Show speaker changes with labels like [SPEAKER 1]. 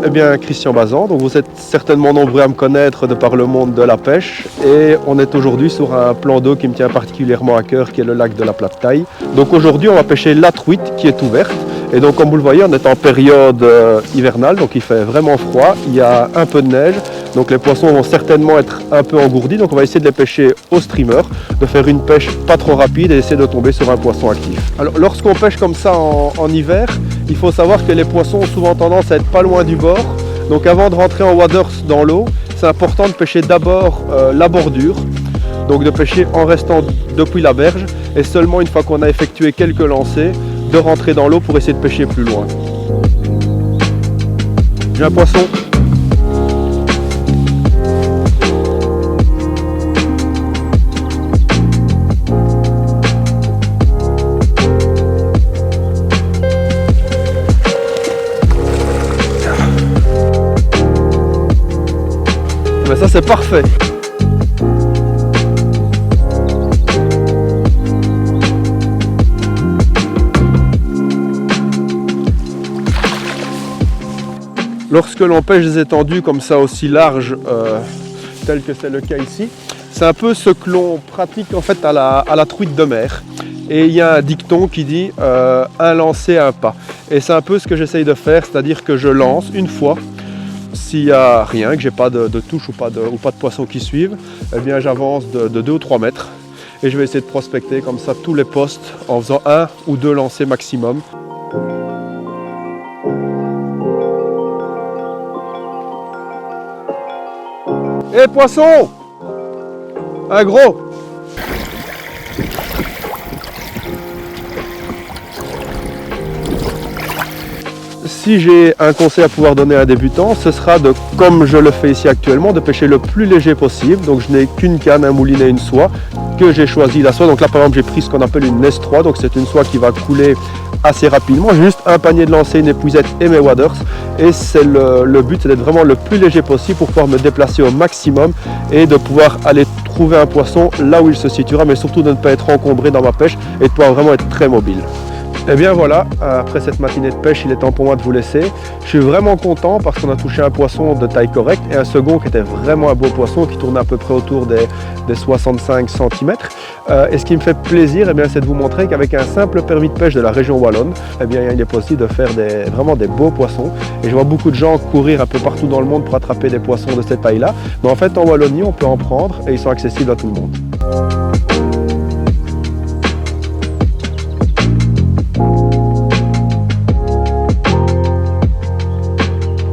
[SPEAKER 1] Eh bien, Christian Bazan, donc vous êtes certainement nombreux à me connaître de par le monde de la pêche et on est aujourd'hui sur un plan d'eau qui me tient particulièrement à cœur qui est le lac de la Plate-Caille. Donc aujourd'hui on va pêcher la truite qui est ouverte et donc comme vous le voyez on est en période hivernale, donc il fait vraiment froid, il y a un peu de neige, donc les poissons vont certainement être un peu engourdis, donc on va essayer de les pêcher au streamer, de faire une pêche pas trop rapide et essayer de tomber sur un poisson actif. Alors lorsqu'on pêche comme ça en hiver, il faut savoir que les poissons ont souvent tendance à être pas loin du bord. Donc avant de rentrer en waders dans l'eau, c'est important de pêcher d'abord la bordure. Donc de pêcher en restant depuis la berge et seulement une fois qu'on a effectué quelques lancers, de rentrer dans l'eau pour essayer de pêcher plus loin. J'ai un poisson. Mais ça c'est parfait. Lorsque l'on pêche des étendues comme ça aussi larges, tel que c'est le cas ici, c'est un peu ce que l'on pratique en fait à la truite de mer. Et il y a un dicton qui dit un lancer, un pas. Et c'est un peu ce que j'essaye de faire, c'est-à-dire que je lance une fois. S'il n'y a rien, que j'ai pas de touche ou pas de poissons qui suivent, eh bien j'avance de 2 ou 3 mètres et je vais essayer de prospecter comme ça tous les postes en faisant 1 ou 2 lancers maximum. Et poisson! Un gros! Si j'ai un conseil à pouvoir donner à un débutant, ce sera de, comme je le fais ici actuellement, de pêcher le plus léger possible. Donc je n'ai qu'une canne, un moulinet, une soie, que j'ai choisi la soie. Donc là par exemple j'ai pris ce qu'on appelle une S3, donc c'est une soie qui va couler assez rapidement. Juste un panier de lancer, une épuisette et mes waders. Et c'est le but, c'est d'être vraiment le plus léger possible pour pouvoir me déplacer au maximum et de pouvoir aller trouver un poisson là où il se situera, mais surtout de ne pas être encombré dans ma pêche et de pouvoir vraiment être très mobile. Et bien voilà, après cette matinée de pêche, il est temps pour moi de vous laisser. Je suis vraiment content parce qu'on a touché un poisson de taille correcte et un second qui était vraiment un beau poisson qui tournait à peu près autour des 65 cm. Et ce qui me fait plaisir, eh bien, c'est de vous montrer qu'avec un simple permis de pêche de la région wallonne, eh bien, il est possible de faire vraiment des beaux poissons. Et je vois beaucoup de gens courir un peu partout dans le monde pour attraper des poissons de cette taille-là. Mais en fait, en Wallonie, on peut en prendre et ils sont accessibles à tout le monde.